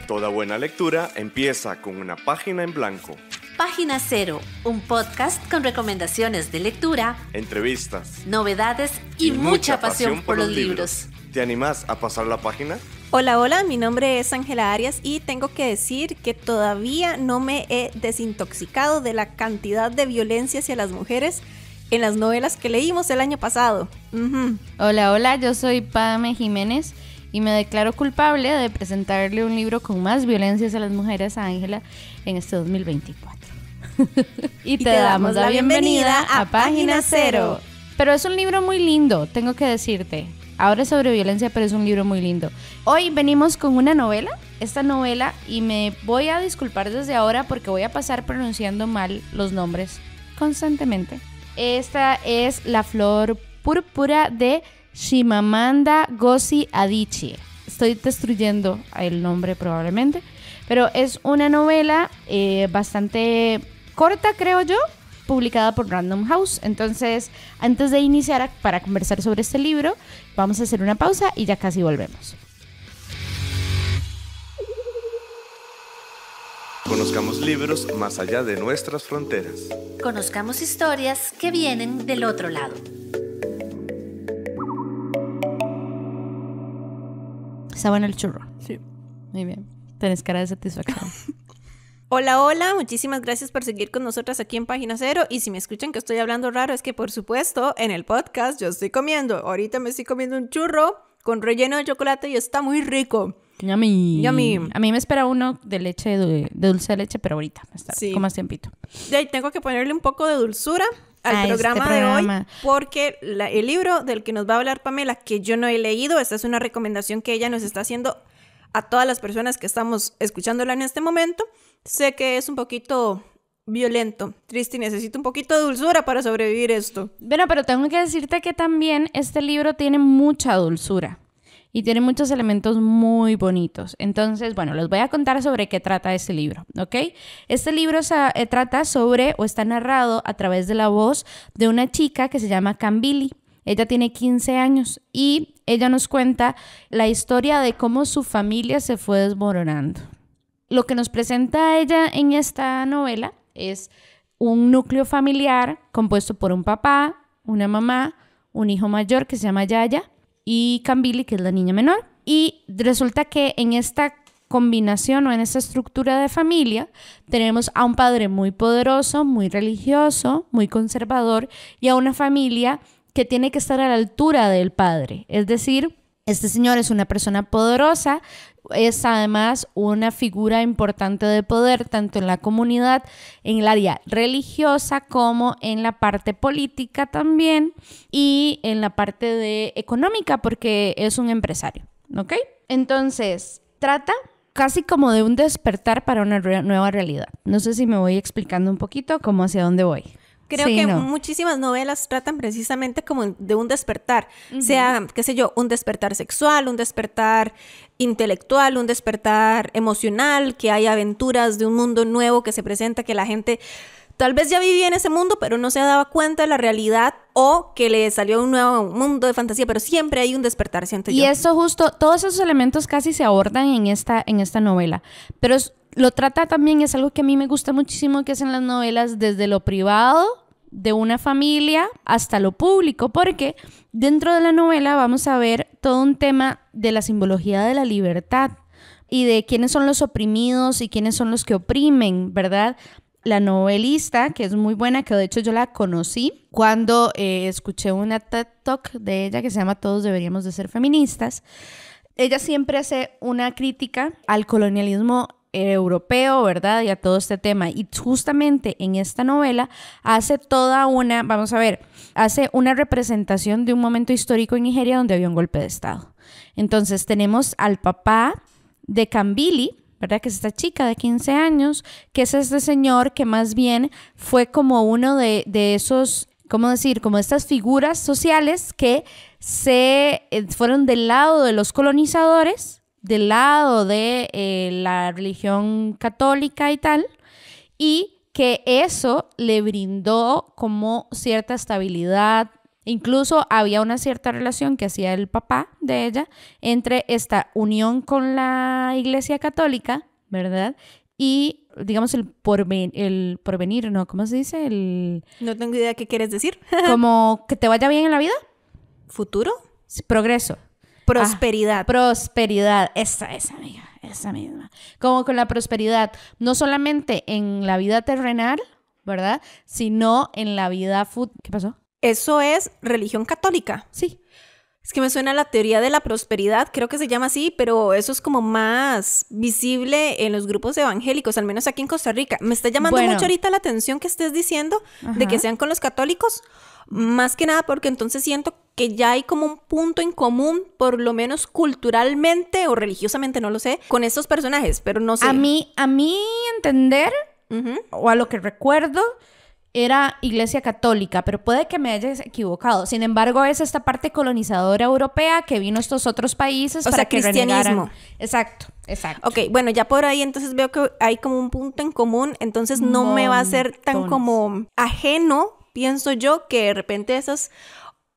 Toda buena lectura empieza con una página en blanco. Página Cero, un podcast con recomendaciones de lectura, entrevistas, novedades y mucha pasión por los libros. ¿Te animás a pasar la página? Hola, mi nombre es Ángela Arias y tengo que decir que todavía no me he desintoxicado de la cantidad de violencia hacia las mujeres en las novelas que leímos el año pasado. Hola, yo soy Pame Jiménez y me declaro culpable de presentarle un libro con más violencia hacia las mujeres a Ángela en este 2024. y te damos la bienvenida a Página Cero. Pero es un libro muy lindo, tengo que decirte. Ahora es sobre violencia, pero es un libro muy lindo. Hoy venimos con una novela, y me voy a disculpar desde ahora porque voy a pasar pronunciando mal los nombres constantemente. Esta es La Flor Púrpura de Chimamanda Ngozi Adichie. Estoy destruyendo el nombre probablemente, pero es una novela bastante corta, creo yo, publicada por Random House. Entonces, antes de iniciar para conversar sobre este libro, vamos a hacer una pausa y ya casi volvemos. Conozcamos libros más allá de nuestras fronteras. Conozcamos historias que vienen del otro lado. ¿Está bueno el churro? Sí. Muy bien. Tenés cara de satisfacción. Hola, muchísimas gracias por seguir con nosotras aquí en Página Cero. Y si me escuchan que estoy hablando raro, es que por supuesto en el podcast yo estoy comiendo. Ahorita me estoy comiendo un churro con relleno de chocolate y está muy rico. Yummy. A mí me espera uno de leche, de dulce de leche, pero ahorita, más tarde, sí. con más tiempito. De ahí tengo que ponerle un poco de dulzura al programa de hoy, porque el libro del que nos va a hablar Pamela, que yo no he leído, esta es una recomendación que ella nos está haciendo a todas las personas que estamos escuchándola en este momento. Sé que es un poquito violento, triste y necesito un poquito de dulzura para sobrevivir esto. Bueno, pero tengo que decirte que también este libro tiene mucha dulzura y tiene muchos elementos muy bonitos. Entonces, bueno, les voy a contar sobre qué trata este libro, ¿ok? Este libro trata sobre, o está narrado a través de la voz de una chica que se llama Kambili. Ella tiene 15 años y ella nos cuenta la historia de cómo su familia se fue desmoronando. Lo que nos presenta a ella en esta novela es un núcleo familiar compuesto por un papá, una mamá, un hijo mayor que se llama Yaya y Kambili, que es la niña menor. Y resulta que en esta combinación o en esta estructura de familia tenemos a un padre muy poderoso, muy religioso, muy conservador y a una familia que tiene que estar a la altura del padre. Es decir, este señor es una persona poderosa, es además una figura importante de poder tanto en la comunidad, en el área religiosa como en la parte política también y en la parte económica porque es un empresario, ¿ok? Entonces, trata casi como de un despertar para una nueva realidad. No sé si me voy explicando un poquito cómo hacia dónde voy. Creo que muchísimas novelas tratan precisamente como de un despertar, sea, qué sé yo, un despertar sexual, un despertar intelectual, un despertar emocional, que hay aventuras de un mundo nuevo que se presenta, que la gente tal vez ya vivía en ese mundo, pero no se daba cuenta de la realidad o que le salió un nuevo mundo de fantasía, pero siempre hay un despertar, siento yo. Y eso justo, todos esos elementos casi se abordan en esta novela, pero lo trata también, es algo que a mí me gusta muchísimo que hacen las novelas desde lo privado de una familia hasta lo público, porque dentro de la novela vamos a ver todo un tema de la simbología de la libertad y de quiénes son los oprimidos y quiénes son los que oprimen, ¿verdad? La novelista, que es muy buena, que de hecho yo la conocí cuando escuché una TED Talk de ella que se llama Todos deberíamos de ser feministas. Ella siempre hace una crítica al colonialismo europeo, ¿verdad? Y a todo este tema. Y justamente en esta novela hace hace una representación de un momento histórico en Nigeria donde había un golpe de estado. Entonces tenemos al papá de Kambili, ¿verdad? Que es esta chica de 15 años, que es este señor que más bien fue como uno de esos, ¿cómo decir? Como estas figuras sociales que fueron del lado de los colonizadores, del lado de la religión católica y tal, y que eso le brindó como cierta estabilidad Incluso había una cierta relación que hacía el papá de ella entre esta unión con la Iglesia Católica, ¿verdad? Y, digamos, el porvenir, ¿no? ¿Cómo se dice? No tengo idea qué quieres decir. Como que te vaya bien en la vida. ¿Futuro? Sí, progreso. Prosperidad. Prosperidad. Esa amiga, esa misma. Como con la prosperidad, no solamente en la vida terrenal, ¿verdad? Sino en la vida... ¿Qué pasó? Eso es religión católica. Sí. Es que me suena la teoría de la prosperidad, creo que se llama así, pero eso es como más visible en los grupos evangélicos, al menos aquí en Costa Rica. Me está llamando mucho ahorita la atención que estés diciendo de que sean con los católicos, más que nada porque entonces siento que ya hay como un punto en común, por lo menos culturalmente o religiosamente, no lo sé, con estos personajes, pero no sé. A mí entender, o a lo que recuerdo, era Iglesia Católica, pero puede que me hayas equivocado. Sin embargo, es esta parte colonizadora europea que vino a estos otros países para que renegaran. Exacto. Ok, bueno, ya por ahí entonces veo que hay como un punto en común, entonces no me va a ser tan como ajeno, pienso yo, que de repente esa es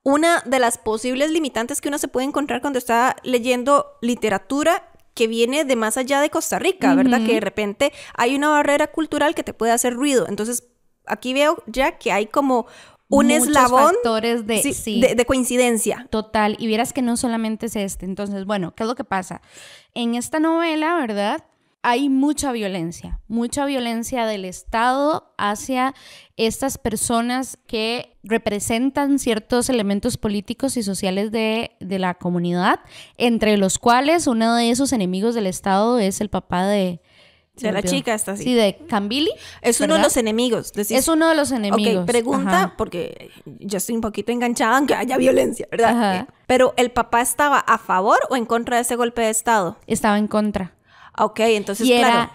una de las posibles limitantes que uno se puede encontrar cuando está leyendo literatura que viene de más allá de Costa Rica, ¿verdad? Que de repente hay una barrera cultural que te puede hacer ruido. Entonces, aquí veo ya que hay como un muchos eslabón factores de coincidencia. Total, y vieras que no solamente es este. Entonces, bueno, ¿qué es lo que pasa? En esta novela, ¿verdad? Hay mucha violencia del Estado hacia estas personas que representan ciertos elementos políticos y sociales de la comunidad, entre los cuales uno de esos enemigos del Estado es el papá de la chica está así. Sí, de Cambili. Es ¿verdad? uno de los enemigos. Decís. Es uno de los enemigos. Ok, pregunta, porque yo estoy un poquito enganchada aunque haya violencia, ¿verdad? Pero ¿el papá estaba a favor o en contra de ese golpe de Estado? Estaba en contra. Ok, entonces claro,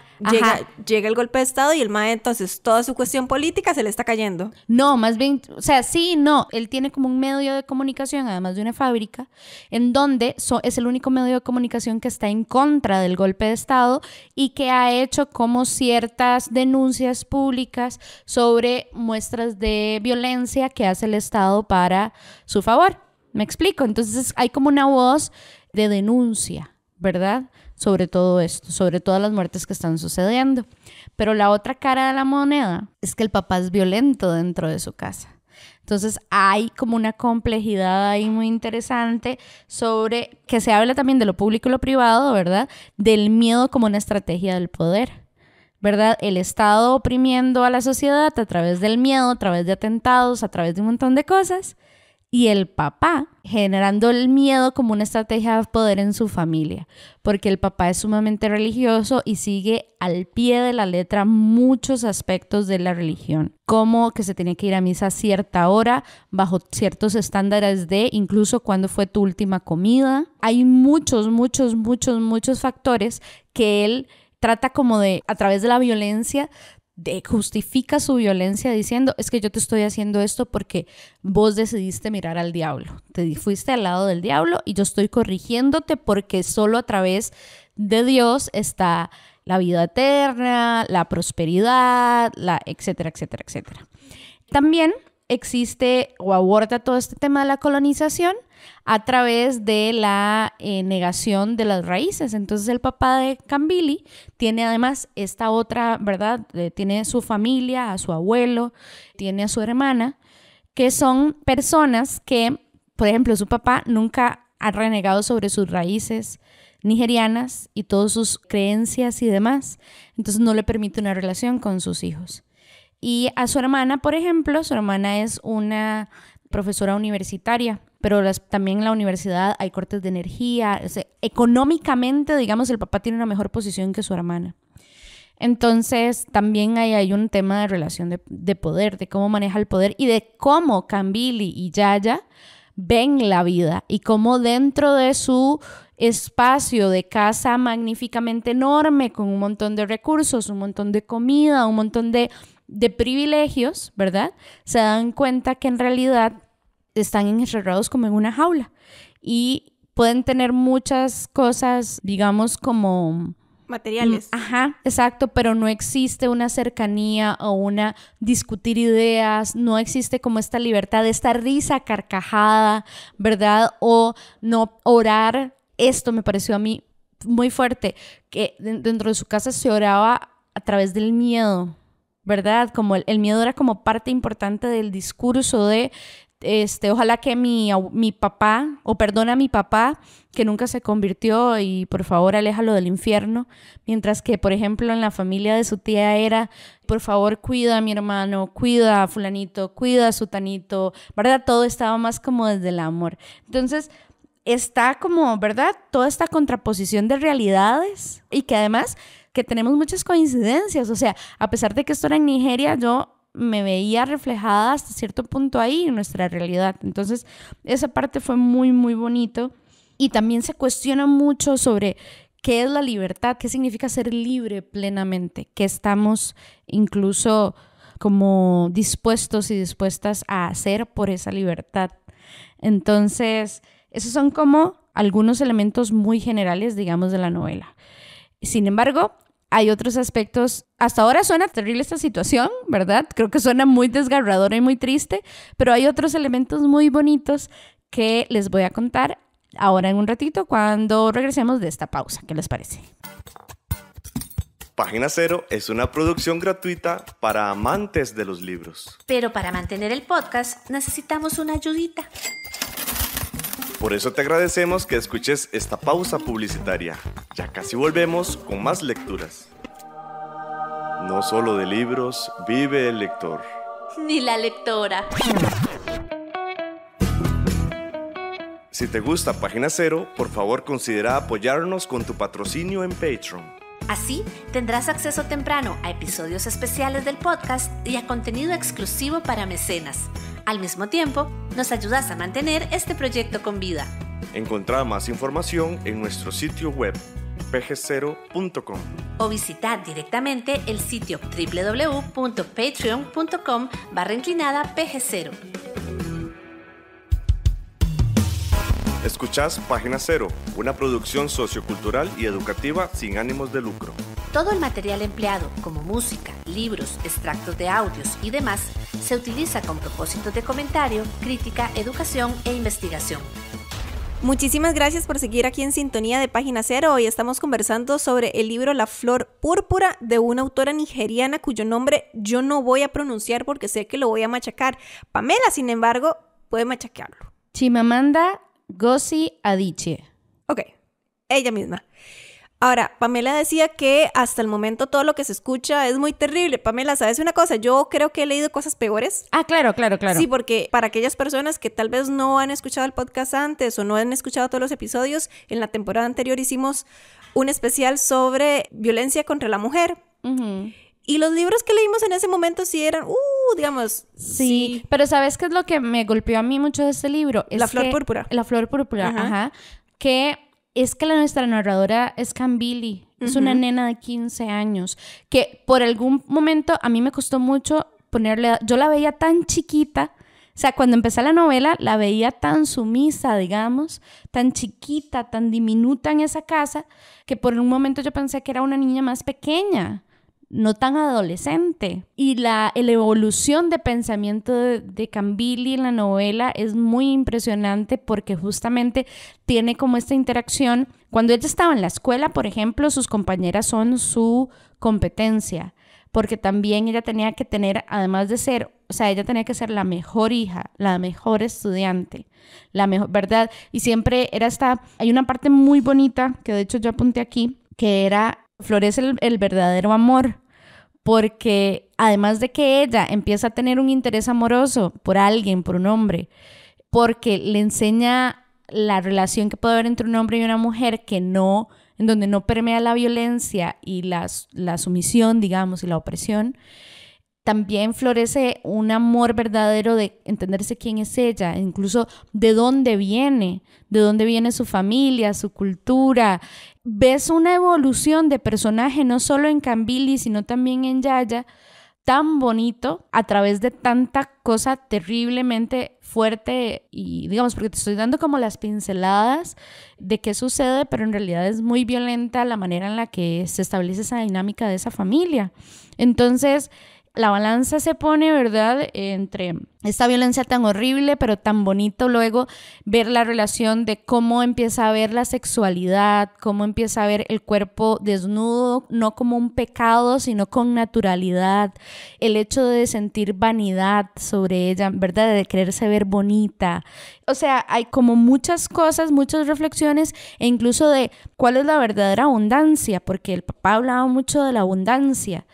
llega el golpe de Estado y el mae entonces toda su cuestión política se le está cayendo. No, más bien, o sea, sí, no, él tiene como un medio de comunicación, además de una fábrica, en donde es el único medio de comunicación que está en contra del golpe de Estado y que ha hecho como ciertas denuncias públicas sobre muestras de violencia que hace el Estado para su favor. ¿Me explico? Entonces hay como una voz de denuncia, ¿verdad? Sobre todo esto, sobre todas las muertes que están sucediendo. Pero la otra cara de la moneda es que el papá es violento dentro de su casa. Entonces hay como una complejidad ahí muy interesante sobre que se habla también de lo público y lo privado, ¿verdad? Del miedo como una estrategia del poder, ¿verdad? El Estado oprimiendo a la sociedad a través del miedo, a través de atentados, a través de un montón de cosas. Y el papá generando el miedo como una estrategia de poder en su familia, porque el papá es sumamente religioso y sigue al pie de la letra muchos aspectos de la religión, como que se tenía que ir a misa a cierta hora, bajo ciertos estándares de incluso cuándo fue tu última comida. Hay muchos factores que él trata como de, a través de la violencia, justifica su violencia diciendo, es que yo te estoy haciendo esto porque vos decidiste mirar al diablo, te fuiste al lado del diablo y yo estoy corrigiéndote porque solo a través de Dios está la vida eterna, la prosperidad, etcétera, etcétera, etcétera. También existe o aborda todo este tema de la colonización a través de la negación de las raíces. Entonces el papá de Cambili tiene además esta otra, ¿verdad? Tiene su familia, a su abuelo, tiene a su hermana, que son personas que, por ejemplo, su papá nunca ha renegado sobre sus raíces nigerianas y todas sus creencias y demás. Entonces no le permite una relación con sus hijos. Y a su hermana, por ejemplo, su hermana es una profesora universitaria, pero también en la universidad hay cortes de energía. O sea, económicamente, digamos, el papá tiene una mejor posición que su hermana. Entonces, también hay un tema de relación de poder, de cómo maneja el poder y de cómo Cambili y Yaya ven la vida y cómo dentro de su espacio de casa magníficamente enorme, con un montón de recursos, un montón de comida, un montón de privilegios, ¿verdad? Se dan cuenta que en realidad están encerrados como en una jaula y pueden tener muchas cosas, digamos, como materiales. Ajá, exacto, pero no existe una cercanía o una discutir ideas, no existe como esta libertad, esta risa carcajada, ¿verdad? O no orar. Esto me pareció a mí muy fuerte, que dentro de su casa se oraba a través del miedo, ¿verdad? Como el miedo era como parte importante del discurso de ojalá que mi papá, o perdona a mi papá, que nunca se convirtió y por favor aléjalo del infierno, mientras que, por ejemplo, en la familia de su tía era, por favor cuida a mi hermano, cuida a fulanito, cuida a sutanito, ¿verdad? Todo estaba más como desde el amor. Entonces, está como, ¿verdad? Toda esta contraposición de realidades y que además que tenemos muchas coincidencias, o sea, a pesar de que esto era en Nigeria, yo me veía reflejada hasta cierto punto ahí en nuestra realidad. Entonces, esa parte fue muy, muy bonito. Y también se cuestiona mucho sobre qué es la libertad, qué significa ser libre plenamente, qué estamos incluso como dispuestos y dispuestas a hacer por esa libertad. Entonces, esos son como algunos elementos muy generales, digamos, de la novela. Sin embargo, hay otros aspectos. Hasta ahora suena terrible esta situación, ¿verdad? Creo que suena muy desgarradora y muy triste, pero hay otros elementos muy bonitos que les voy a contar ahora en un ratito cuando regresemos de esta pausa. ¿Qué les parece? Página Cero es una producción gratuita para amantes de los libros. Pero para mantener el podcast necesitamos una ayudita. Por eso te agradecemos que escuches esta pausa publicitaria. Ya casi volvemos con más lecturas. No solo de libros vive el lector. Ni la lectora. Si te gusta Página Cero, por favor considera apoyarnos con tu patrocinio en Patreon. Así tendrás acceso temprano a episodios especiales del podcast y a contenido exclusivo para mecenas. Al mismo tiempo, nos ayudas a mantener este proyecto con vida. Encontrá más información en nuestro sitio web pg0.com o visitar directamente el sitio www.patreon.com/pg0. Escuchás Página Cero, una producción sociocultural y educativa sin ánimos de lucro. Todo el material empleado, como música, libros, extractos de audios y demás, se utiliza con propósitos de comentario, crítica, educación e investigación. Muchísimas gracias por seguir aquí en sintonía de Página Cero. Hoy estamos conversando sobre el libro La Flor Púrpura de una autora nigeriana cuyo nombre yo no voy a pronunciar porque sé que lo voy a machacar. Pamela, sin embargo, puede machacarlo. Chimamanda Ngozi Adichie. Ok, ella misma. Ahora, Pamela decía que hasta el momento todo lo que se escucha es muy terrible. Pamela, ¿sabes una cosa? Yo creo que he leído cosas peores. Ah, claro. Sí, porque para aquellas personas que tal vez no han escuchado el podcast antes o no han escuchado todos los episodios, en la temporada anterior hicimos un especial sobre violencia contra la mujer. Uh-huh. Y los libros que leímos en ese momento sí eran, digamos... Sí, pero ¿sabes qué es lo que me golpeó a mí mucho de este libro? Es La Flor Púrpura. La Flor Púrpura, ajá. Que es que nuestra narradora es Kambili. Es una nena de 15 años que por algún momento a mí me costó mucho ponerle... Yo la veía tan chiquita. O sea, cuando empecé la novela la veía tan sumisa, digamos, tan chiquita, tan diminuta en esa casa, que por un momento yo pensé que era una niña más pequeña, no tan adolescente. Y la evolución de pensamiento de Kambili en la novela es muy impresionante porque justamente tiene como esta interacción. Cuando ella estaba en la escuela, por ejemplo, sus compañeras son su competencia, porque también ella tenía que tener, además de ser, o sea, ella tenía que ser la mejor hija, la mejor estudiante, la mejor, ¿verdad? Y siempre era hay una parte muy bonita, que de hecho yo apunté aquí, que era... Florece el verdadero amor, porque además de que ella empieza a tener un interés amoroso por alguien, por un hombre, porque le enseña la relación que puede haber entre un hombre y una mujer en donde no permea la violencia y la sumisión, digamos, y la opresión, también florece un amor verdadero de entenderse quién es ella, incluso de dónde viene su familia, su cultura. Ves una evolución de personaje no solo en Kambili, sino también en Yaya, tan bonito a través de tanta cosa terriblemente fuerte y digamos, porque te estoy dando como las pinceladas de qué sucede, pero en realidad es muy violenta la manera en la que se establece esa dinámica de esa familia. Entonces, la balanza se pone, ¿verdad?, entre esta violencia tan horrible, pero tan bonito luego ver la relación de cómo empieza a ver la sexualidad, cómo empieza a ver el cuerpo desnudo, no como un pecado, sino con naturalidad, el hecho de sentir vanidad sobre ella, ¿verdad?, de quererse ver bonita. O sea, hay como muchas cosas, muchas reflexiones, e incluso de cuál es la verdadera abundancia, porque el papá hablaba mucho de la abundancia.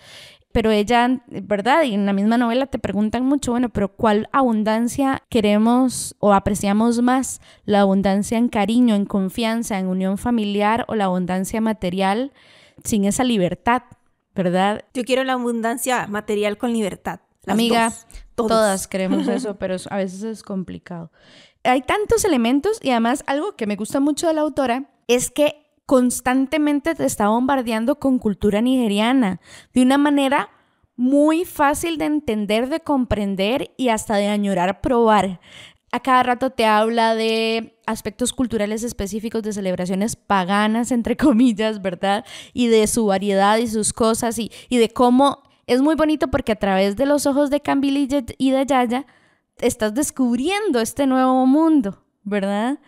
Pero ella, ¿verdad? Y en la misma novela te preguntan mucho, bueno, pero ¿cuál abundancia queremos o apreciamos más? ¿La abundancia en cariño, en confianza, en unión familiar o la abundancia material sin esa libertad, ¿verdad? Yo quiero la abundancia material con libertad. Amiga, todas queremos eso, pero a veces es complicado. Hay tantos elementos y además algo que me gusta mucho de la autora es que constantemente te está bombardeando con cultura nigeriana de una manera muy fácil de entender, de comprender y hasta de añorar probar. A cada rato te habla de aspectos culturales específicos, de celebraciones paganas, entre comillas, ¿verdad? Y de su variedad y sus cosas y de cómo es muy bonito porque a través de los ojos de Kambili y de Yaya estás descubriendo este nuevo mundo, ¿verdad?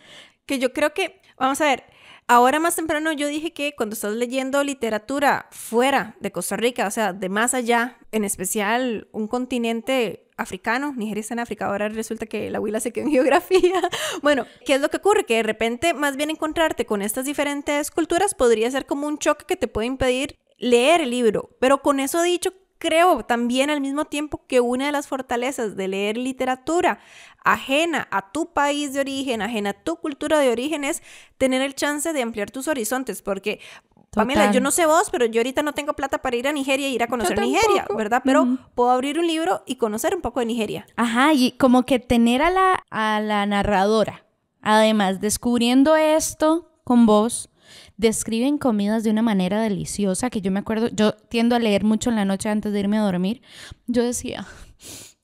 Que yo creo que, vamos a ver, ahora más temprano yo dije que cuando estás leyendo literatura fuera de Costa Rica, o sea, de más allá, en especial un continente africano, Nigeria está en África, ahora resulta que la Huila se quedó en geografía. Bueno, ¿qué es lo que ocurre? Que de repente más bien encontrarte con estas diferentes culturas podría ser como un choque que te puede impedir leer el libro, pero con eso dicho, creo también al mismo tiempo que una de las fortalezas de leer literatura ajena a tu país de origen, ajena a tu cultura de origen, es tener el chance de ampliar tus horizontes, porque Pamela, yo no sé vos, pero yo ahorita no tengo plata para ir a Nigeria e ir a conocer Nigeria, ¿verdad? Pero puedo abrir un libro y conocer un poco de Nigeria. Ajá, y como que tener a la narradora, además, descubriendo esto con vos, describen comidas de una manera deliciosa, que yo me acuerdo, yo tiendo a leer mucho en la noche antes de irme a dormir, yo decía,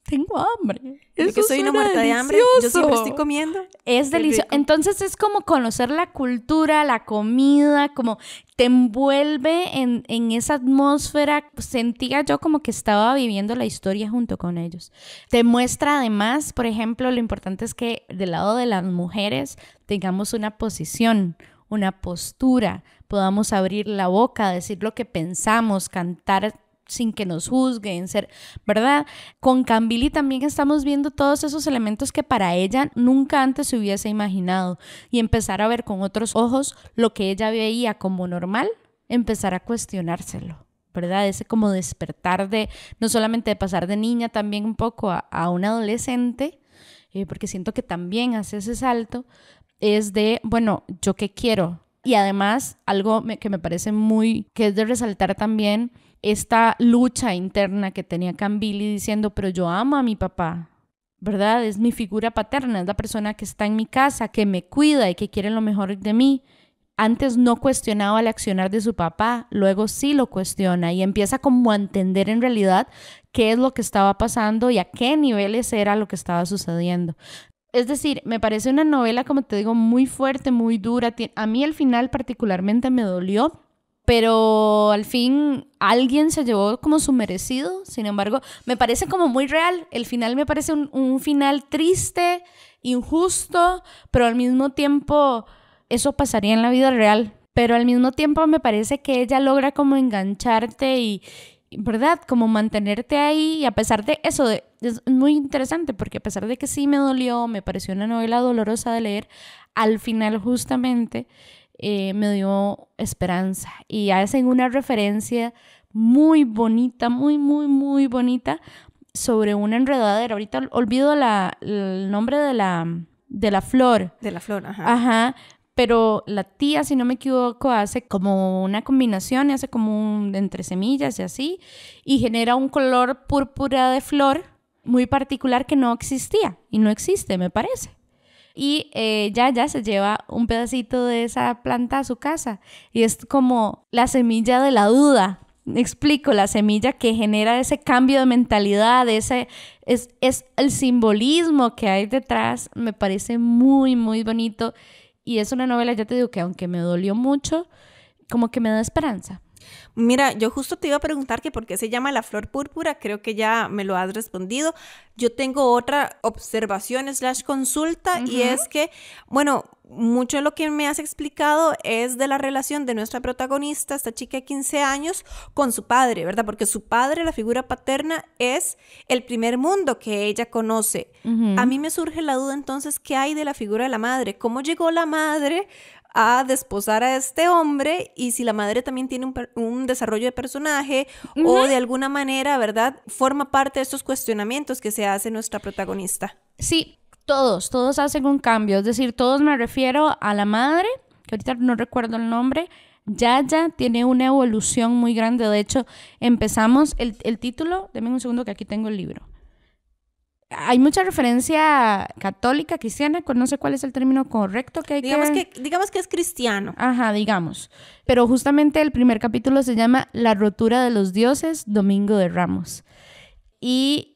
tengo hambre. Yo que soy una muerta de hambre, yo siempre estoy comiendo. Es delicioso. Entonces es como conocer la cultura, la comida, como te envuelve en esa atmósfera. Sentía yo como que estaba viviendo la historia junto con ellos. Te muestra además, por ejemplo, lo importante es que del lado de las mujeres tengamos una posición, una postura, podamos abrir la boca, decir lo que pensamos, cantar sin que nos juzguen, ser, ¿verdad? Con Kambili también estamos viendo todos esos elementos que para ella nunca antes se hubiese imaginado y empezar a ver con otros ojos lo que ella veía como normal, empezar a cuestionárselo, ¿verdad? Ese como despertar de, no solamente de pasar de niña también un poco a una adolescente, porque siento que también hace ese salto, es de, bueno, ¿yo qué quiero? Y además, algo que me parece que es de resaltar también, esta lucha interna que tenía Kambili diciendo, pero yo amo a mi papá, ¿verdad? Es mi figura paterna, es la persona que está en mi casa, que me cuida y que quiere lo mejor de mí. Antes no cuestionaba el accionar de su papá, luego sí lo cuestiona y empieza como a entender en realidad qué es lo que estaba pasando y a qué niveles era lo que estaba sucediendo. Es decir, me parece una novela, como te digo, muy fuerte, muy dura. A mí el final particularmente me dolió, pero al fin alguien se llevó como su merecido. Sin embargo, me parece como muy real. El final me parece un final triste, injusto, pero al mismo tiempo eso pasaría en la vida real. Pero al mismo tiempo me parece que ella logra como engancharte y ¿verdad? Como mantenerte ahí y a pesar de eso, es muy interesante porque a pesar de que sí me dolió, me pareció una novela dolorosa de leer, al final justamente me dio esperanza y hacen una referencia muy bonita, muy, muy, muy bonita sobre una enredadera. Ahorita olvido el nombre de la flor. De la flor, ajá. Ajá. Pero la tía, si no me equivoco, hace como una combinación y hace como entre semillas y así, y genera un color púrpura de flor muy particular que no existía y no existe, me parece. Y ya se lleva un pedacito de esa planta a su casa y es como la semilla de la duda, Me explico, la semilla que genera ese cambio de mentalidad, es el simbolismo que hay detrás, me parece muy, muy bonito. Y es una novela, ya te digo, que aunque me dolió mucho, como que me da esperanza. Mira, yo justo te iba a preguntar que por qué se llama La Flor Púrpura, creo que ya me lo has respondido. Yo tengo otra observación / consulta y es que, bueno, mucho de lo que me has explicado es de la relación de nuestra protagonista, esta chica de 15 años, con su padre, ¿verdad? Porque su padre, la figura paterna, es el primer mundo que ella conoce. A mí me surge la duda entonces, ¿qué hay de la figura de la madre? ¿Cómo llegó la madre a desposar a este hombre? Y si la madre también tiene un desarrollo de personaje o de alguna manera, ¿verdad?, forma parte de estos cuestionamientos que se hace nuestra protagonista. Sí, todos hacen un cambio, es decir, todos me refiero a la madre, que ahorita no recuerdo el nombre. Yaya tiene una evolución muy grande. De hecho, empezamos el título, denme un segundo que aquí tengo el libro. Hay mucha referencia católica, cristiana, no sé cuál es el término correcto que hay digamos que es cristiano. Ajá, digamos. Pero justamente el primer capítulo se llama La rotura de los dioses, Domingo de Ramos. Y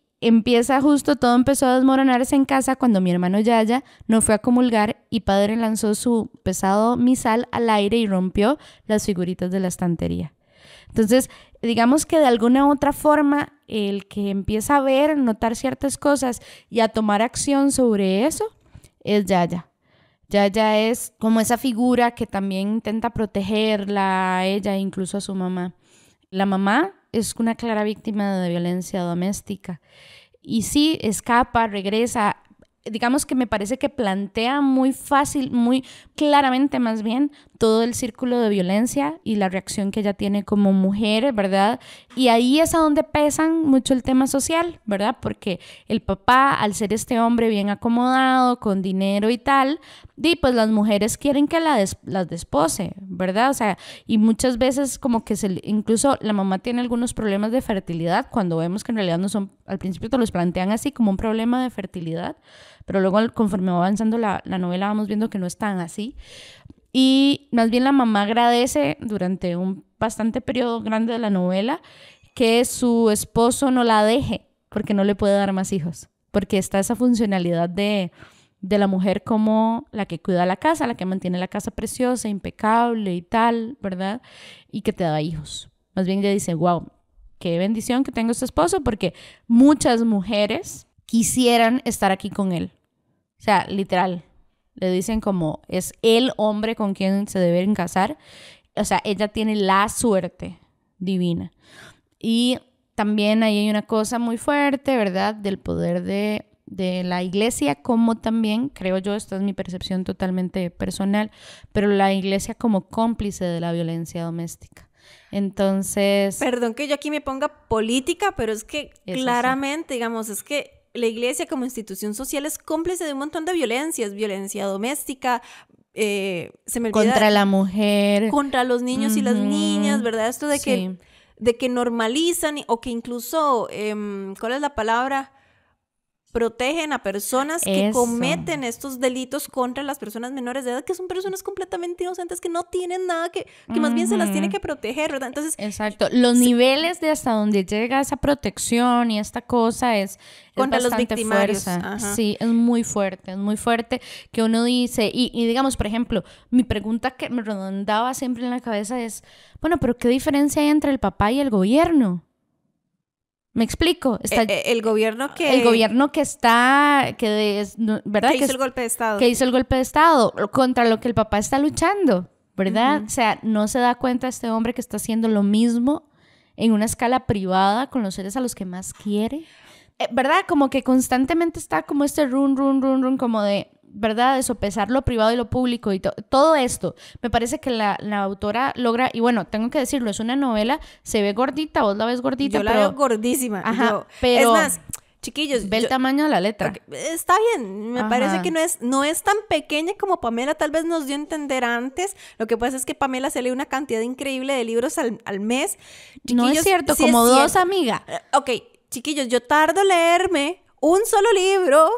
todo empezó a desmoronarse en casa cuando mi hermano Yaya no fue a comulgar y padre lanzó su pesado misal al aire y rompió las figuritas de la estantería. Entonces, digamos que de alguna u otra forma, el que empieza a ver, notar ciertas cosas y a tomar acción sobre eso, es Yaya. Yaya es como esa figura que también intenta protegerla a ella, incluso a su mamá. La mamá es una clara víctima de violencia doméstica. Y sí, escapa, regresa. Digamos que me parece que plantea muy fácil, muy claramente más bien, todo el círculo de violencia y la reacción que ella tiene como mujer, ¿verdad? Y ahí es a donde pesan mucho el tema social, ¿verdad? Porque el papá, al ser este hombre bien acomodado, con dinero y tal, pues las mujeres quieren que las despose, ¿verdad? O sea, y muchas veces como que incluso la mamá tiene algunos problemas de fertilidad, cuando vemos que en realidad no son, al principio te los plantean así como un problema de fertilidad, pero luego conforme va avanzando la novela vamos viendo que no es tan así. Y más bien la mamá agradece durante un bastante periodo grande de la novela que su esposo no la deje porque no le puede dar más hijos, porque está esa funcionalidad de la mujer como la que cuida la casa, la que mantiene la casa preciosa, impecable y tal, ¿verdad? Y que te da hijos. Más bien ella dice, wow, qué bendición que tengo este esposo, porque muchas mujeres quisieran estar aquí con él. O sea, literal, le dicen como es el hombre con quien se deben casar. O sea, ella tiene la suerte divina. Y también ahí hay una cosa muy fuerte, ¿verdad? Del poder de la iglesia, como también, creo yo, esta es mi percepción totalmente personal, pero la iglesia como cómplice de la violencia doméstica. Entonces... Perdón que yo aquí me ponga política, pero es que claramente, digamos, es que la iglesia como institución social es cómplice de un montón de violencias, violencia doméstica, se me olvida, contra la mujer, contra los niños y las niñas, ¿verdad? Esto de que normalizan o que incluso, ¿cuál es la palabra? Protegen a personas que cometen estos delitos contra las personas menores de edad, que son personas completamente inocentes, que no tienen nada, que más bien se las tiene que proteger, ¿verdad? Entonces, exacto. Los niveles de hasta donde llega esa protección y esta cosa es contra los victimarios. Fuerza. Sí, es muy fuerte que uno dice, y digamos, por ejemplo, mi pregunta que me rondaba siempre en la cabeza es, bueno, pero ¿qué diferencia hay entre el papá y el gobierno? ¿Me explico? El gobierno que... El gobierno que está... ¿verdad? Que hizo el golpe de Estado. Que hizo el golpe de Estado contra lo que el papá está luchando, ¿verdad? O sea, no se da cuenta este hombre que está haciendo lo mismo en una escala privada con los seres a los que más quiere. ¿Verdad? Como que constantemente está como este run, como de... ¿verdad? De sopesar lo privado y lo público y todo esto. Me parece que la autora logra, y bueno, tengo que decirlo, es una novela, se ve gordita, vos la ves gordita, yo la veo gordísima. Ajá, pero... Es más, chiquillos... Ve el tamaño de la letra. Está bien, me parece que no es tan pequeña como Pamela tal vez nos dio a entender antes. Lo que pasa es que Pamela se lee una cantidad increíble de libros al mes. Chiquillos, no es cierto, como es dos, amiga. Ok, chiquillos, yo tardo leerme un solo libro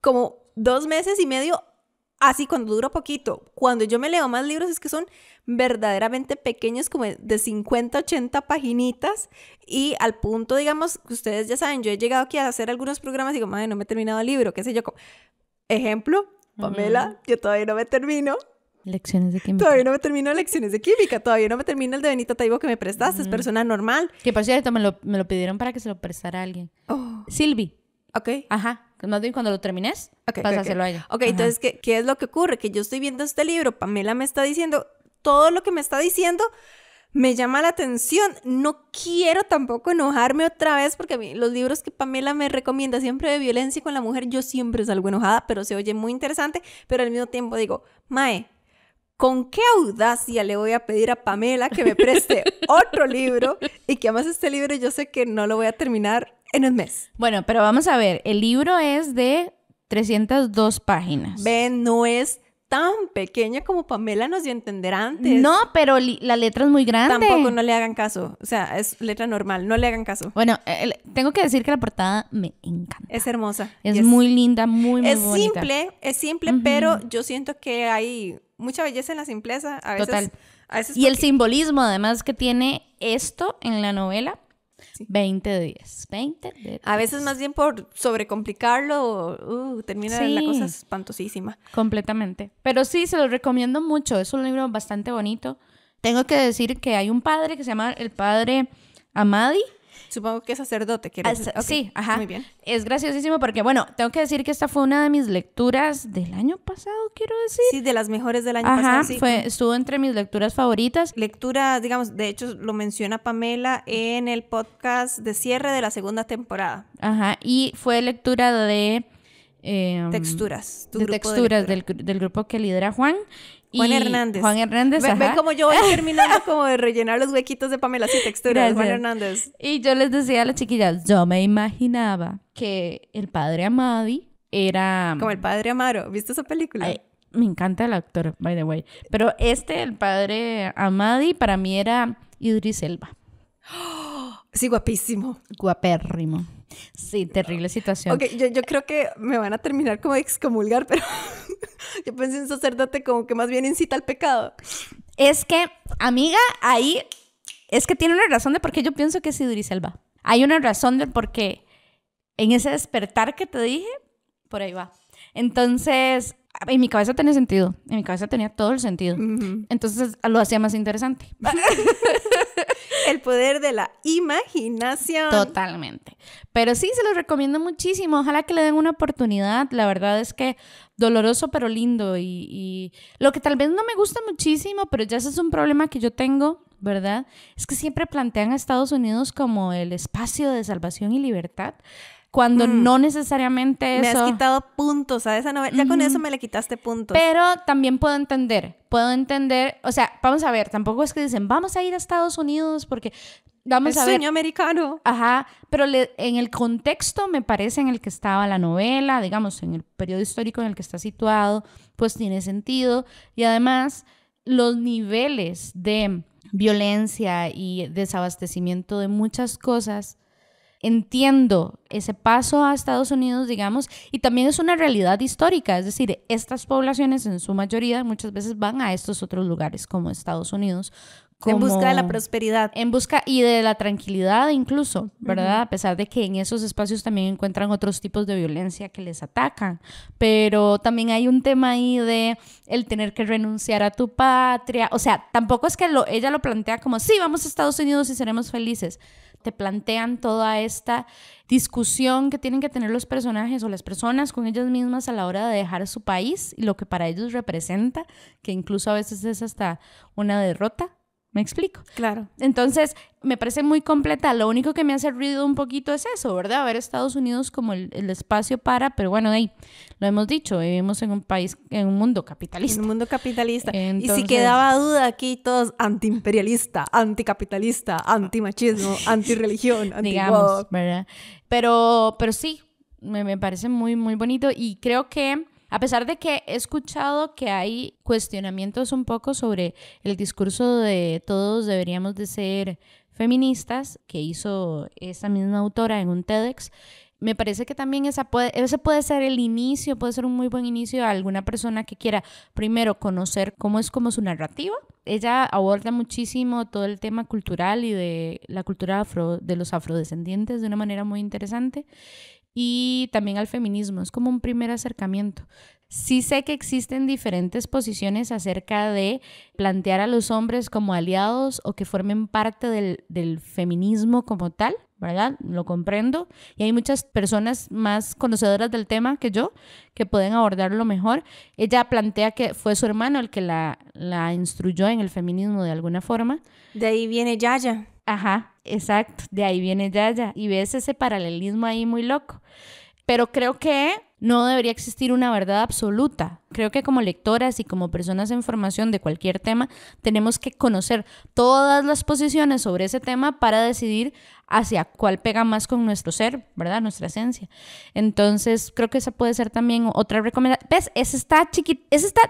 como 2 meses y medio así cuando dura poquito. Cuando yo me leo más libros es que son verdaderamente pequeños, como de 50, 80 paginitas, y al punto, digamos, que ustedes ya saben, yo he llegado aquí a hacer algunos programas y digo, madre, no me he terminado el libro, qué sé yo. Ejemplo, Pamela, yo todavía no me termino. Lecciones de química. Todavía no me termino lecciones de química, todavía no me termino el de Benito Taibo que me prestaste, es persona normal. Que por cierto, me lo pidieron para que se lo prestara a alguien. Silvi. Ok. Ajá. Más bien cuando lo termines, pásaselo a ella. Ok, entonces, ¿qué es lo que ocurre? Que yo estoy viendo este libro, Pamela me está diciendo, todo lo que me está diciendo me llama la atención. No quiero tampoco enojarme otra vez, porque a mí los libros que Pamela me recomienda siempre de violencia con la mujer, yo siempre salgo enojada, pero se oye muy interesante, pero al mismo tiempo digo, mae, ¿con qué audacia le voy a pedir a Pamela que me preste otro libro? Y que además este libro yo sé que no lo voy a terminar en un mes. Bueno, pero vamos a ver. El libro es de 302 páginas. Ven, no es tan pequeña como Pamela nos dio a entender antes. No, pero la letra es muy grande. Tampoco, no le hagan caso. O sea, es letra normal, no le hagan caso. Bueno, tengo que decir que la portada me encanta. Es hermosa. Es muy linda, muy bonita. Es simple, pero yo siento que hay mucha belleza en la simpleza. A veces, total. A veces y el simbolismo, además, que tiene esto en la novela, sí. 20 de 10. 20 de 10. A veces más bien por sobrecomplicarlo, termina la cosa espantosísima. Completamente. Pero sí, se lo recomiendo mucho. Es un libro bastante bonito. Tengo que decir que hay un padre que se llama el padre Amadi. Supongo que es sacerdote, quiero decir. Okay. Sí, ajá. Muy bien. Es graciosísimo porque, bueno, tengo que decir que esta fue una de mis lecturas del año pasado, quiero decir. Sí, de las mejores del año pasado, sí. Estuvo entre mis lecturas favoritas. Lectura, digamos, de hecho lo menciona Pamela en el podcast de cierre de la segunda temporada. Ajá, y fue lectura de... texturas. De texturas del grupo que lidera Juan Hernández. Juan Hernández, ajá. Ven como yo voy terminando como de rellenar los huequitos de Pamela, sí, texturas. Gracias. Juan Hernández. Y yo les decía a las chiquillas, yo me imaginaba que el padre Amadi era... Como el padre Amaro, ¿viste esa película? Ay, me encanta el actor, by the way. Pero el padre Amadi, para mí era Idris Elba. Sí, guapísimo. Guapérrimo. Sí, terrible situación. Ok, yo creo que me van a terminar como de excomulgar, pero yo pensé en sacerdote como que más bien incita al pecado. Es que, amiga, ahí es que tiene una razón de por qué yo pienso que es Idris Elba. Hay una razón de por qué en ese despertar que te dije, por ahí va. Entonces, en mi cabeza tenía sentido. En mi cabeza tenía todo el sentido. Uh-huh. Entonces, lo hacía más interesante. El poder de la imaginación. Totalmente. Pero sí, se los recomiendo muchísimo. Ojalá que le den una oportunidad. La verdad es que doloroso pero lindo. Y lo que tal vez no me gusta muchísimo, pero ya ese es un problema que yo tengo, ¿verdad? Es que siempre plantean a Estados Unidos como el espacio de salvación y libertad, cuando no necesariamente eso... Me has quitado puntos a esa novela. Ya con eso me le quitaste puntos. Pero también puedo entender, o sea, vamos a ver, tampoco es que dicen, vamos a ir a Estados Unidos porque vamos a ver... sueño americano. Ajá, pero en el contexto, me parece, en el que estaba la novela, digamos, en el periodo histórico en el que está situado, pues tiene sentido. Y además, los niveles de violencia y desabastecimiento de muchas cosas... Entiendo ese paso a Estados Unidos, digamos, y también es una realidad histórica, es decir, estas poblaciones en su mayoría muchas veces van a estos otros lugares como Estados Unidos. En busca de la prosperidad. En busca y de la tranquilidad incluso, ¿verdad? A pesar de que en esos espacios también encuentran otros tipos de violencia que les atacan. Pero también hay un tema ahí de el tener que renunciar a tu patria. O sea, tampoco es que ella lo plantea como, sí, vamos a Estados Unidos y seremos felices. Te plantean toda esta discusión que tienen que tener los personajes o las personas con ellas mismas a la hora de dejar su país y lo que para ellos representa, que incluso a veces es hasta una derrota. ¿Me explico? Claro. Entonces, me parece muy completa. Lo único que me hace ruido un poquito es eso, ¿verdad? Ver Estados Unidos como el espacio pero bueno, ahí lo hemos dicho, vivimos en un país, en un mundo capitalista. En un mundo capitalista. Entonces, y si quedaba duda aquí, todos antiimperialista, anticapitalista, antimachismo, antirreligión, digamos, ¿verdad? Pero sí, me parece muy, muy bonito y creo que a pesar de que he escuchado que hay cuestionamientos un poco sobre el discurso de todos deberíamos de ser feministas, que hizo esa misma autora en un TEDx, Me parece que también ese puede ser el inicio, puede ser un muy buen inicio a alguna persona que quiera primero conocer cómo es como su narrativa. Ella aborda muchísimo todo el tema cultural y de la cultura de los afrodescendientes de una manera muy interesante. Y también al feminismo, es como un primer acercamiento. Sí sé que existen diferentes posiciones acerca de plantear a los hombres como aliados o que formen parte del feminismo como tal, ¿verdad? Lo comprendo. Y hay muchas personas más conocedoras del tema que yo que pueden abordarlo mejor. Ella plantea que fue su hermano el que la instruyó en el feminismo de alguna forma. De ahí viene Yaya. Ajá, exacto. De ahí viene Yaya. Y ves ese paralelismo ahí muy loco. Pero creo que no debería existir una verdad absoluta. Creo que como lectoras y como personas en formación de cualquier tema, tenemos que conocer todas las posiciones sobre ese tema para decidir hacia cuál pega más con nuestro ser, ¿verdad? Nuestra esencia. Entonces, creo que esa puede ser también otra recomendación. ¿Ves? Ese está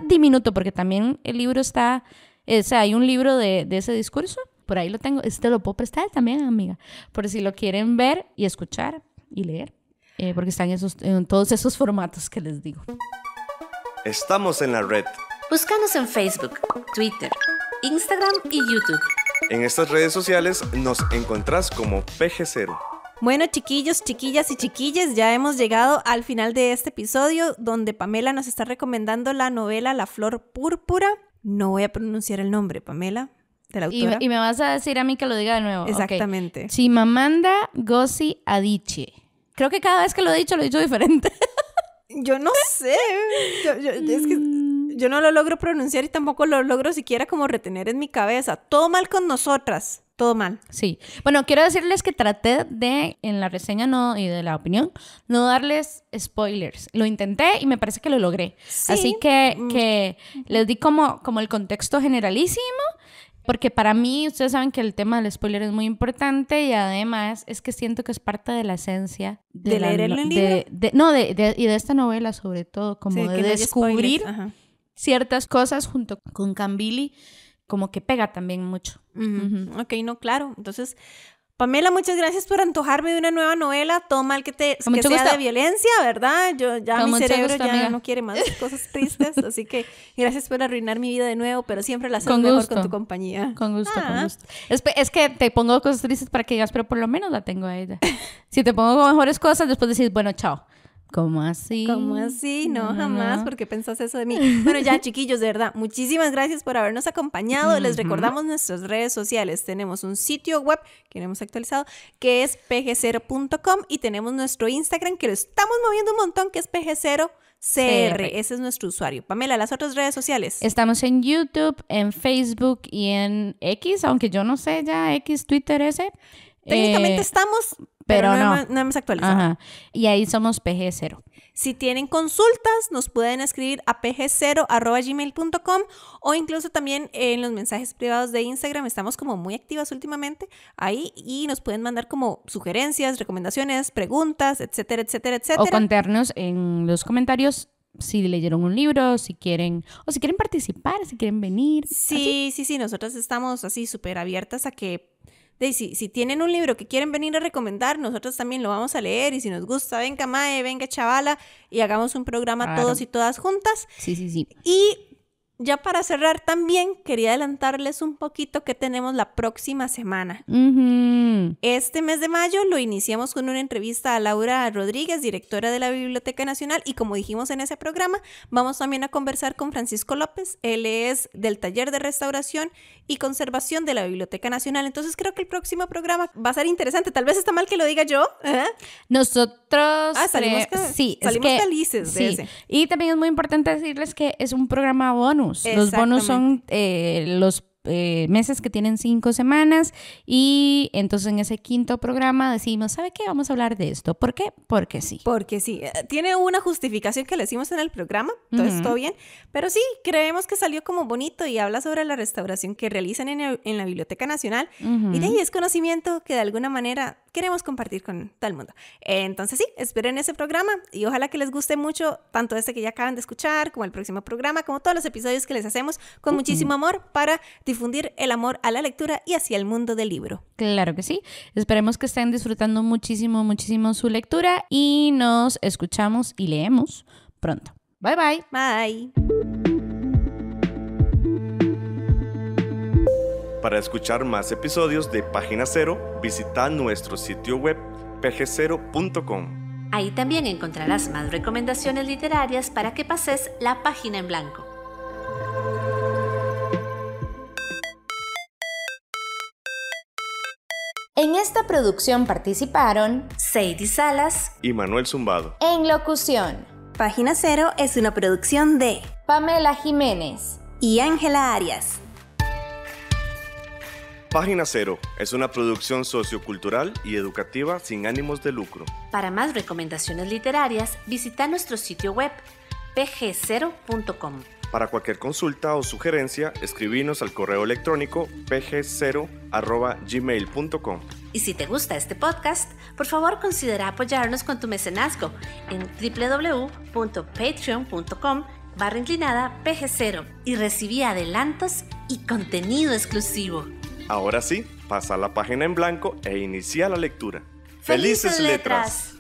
diminuto, porque también el libro está... hay un libro de ese discurso, por ahí lo tengo. Este lo puedo prestar también, amiga, por si lo quieren ver y escuchar y leer. Porque están en todos esos formatos que les digo. Estamos en la red. Búscanos en Facebook, Twitter, Instagram y YouTube. En estas redes sociales nos encontrás como PG0. Bueno, chiquillos, chiquillas y chiquilles, ya hemos llegado al final de este episodio donde Pamela nos está recomendando la novela La Flor Púrpura. No voy a pronunciar el nombre, Pamela, de la autora. Y me vas a decir a mí que lo diga de nuevo. Exactamente. Okay. Chimamanda Ngozi Adichie. Creo que cada vez que lo he dicho diferente. Yo no sé. Es que yo no lo logro pronunciar y tampoco lo logro siquiera como retener en mi cabeza. Todo mal con nosotras. Todo mal. Sí. Bueno, quiero decirles que traté de, en la reseña y de la opinión, no darles spoilers. Lo intenté y me parece que lo logré. Sí. Así que les di como el contexto generalísimo. Porque para mí, ustedes saben que el tema del spoiler es muy importante y además es que siento que es parte de la esencia de leer el libro. Y de esta novela sobre todo, como sí, de descubrir ciertas cosas junto con Cambili, como que pega también mucho. Uh-huh. Ok, no, claro. Entonces, Pamela, muchas gracias por antojarme de una nueva novela. Todo mal que sea gusto. De violencia, ¿verdad? Mi cerebro gusto, ya amiga. No quiere más cosas tristes, así que gracias por arruinar mi vida de nuevo, pero siempre la hacemos mejor con tu compañía. Con gusto. Es que te pongo cosas tristes para que digas, pero por lo menos la tengo a ella. Si te pongo mejores cosas, después decís, bueno, chao. ¿Cómo así? ¿Cómo así? No, jamás, porque pensás eso de mí. Bueno, ya, chiquillos, de verdad, muchísimas gracias por habernos acompañado. Les recordamos nuestras redes sociales. Tenemos un sitio web que no hemos actualizado, que es pg0.com, y tenemos nuestro Instagram, que lo estamos moviendo un montón, que es pg0CR. Ese es nuestro usuario. Pamela, las otras redes sociales. Estamos en YouTube, en Facebook y en X, aunque yo no sé ya, X, Twitter, ese. Técnicamente estamos... Pero no hemos actualizado. Ajá. Y ahí somos PG0. Si tienen consultas, nos pueden escribir a pg0@gmail.com o incluso también en los mensajes privados de Instagram. Estamos como muy activas últimamente ahí y nos pueden mandar como sugerencias, recomendaciones, preguntas, etcétera, etcétera, etcétera. O contarnos en los comentarios si leyeron un libro, si quieren participar, si quieren venir. Sí, nosotras estamos así súper abiertas a que... Si tienen un libro que quieren venir a recomendar, nosotros también lo vamos a leer, y si nos gusta, venga mae, venga chavala, y hagamos un programa todos y todas juntas. Sí. Y ya para cerrar también, quería adelantarles un poquito que tenemos la próxima semana. Uh-huh. Este mes de mayo lo iniciamos con una entrevista a Laura Rodríguez, directora de la Biblioteca Nacional, y como dijimos en ese programa, vamos también a conversar con Francisco López. Él es del Taller de Restauración y Conservación de la Biblioteca Nacional. Entonces creo que el próximo programa va a ser interesante. Tal vez está mal que lo diga yo. Nosotros salimos felices de ese. Y también es muy importante decirles que es un programa bonus. Los bonus son los meses que tienen 5 semanas, y entonces en ese quinto programa decimos, ¿sabe qué? Vamos a hablar de esto. ¿Por qué? Porque sí. Porque sí. Tiene una justificación que le hicimos en el programa, entonces todo bien, pero sí, creemos que salió como bonito y habla sobre la restauración que realizan en la Biblioteca Nacional, y de ahí es conocimiento que de alguna manera queremos compartir con todo el mundo. Entonces sí, esperen ese programa y ojalá que les guste mucho, tanto este que ya acaban de escuchar, como el próximo programa, como todos los episodios que les hacemos con muchísimo amor para difundir el amor a la lectura y hacia el mundo del libro. Claro que sí. Esperemos que estén disfrutando muchísimo, muchísimo su lectura y nos escuchamos y leemos pronto. Bye, bye. Bye. Para escuchar más episodios de Página Cero, visita nuestro sitio web pg0.com. Ahí también encontrarás más recomendaciones literarias para que pases la página en blanco. En esta producción participaron Sadie Salas Y Manuel Zumbado. en locución Página Cero es una producción de Pamela Jiménez. y Ángela Arias. Página Cero es una producción sociocultural y educativa sin ánimos de lucro. Para más recomendaciones literarias, visita nuestro sitio web pg0.com. Para cualquier consulta o sugerencia, escribinos al correo electrónico pg0@gmail.com. Y si te gusta este podcast, por favor considera apoyarnos con tu mecenazgo en www.patreon.com/pg0 y recibí adelantos y contenido exclusivo. Ahora sí, pasa la página en blanco e inicia la lectura. ¡Felices letras!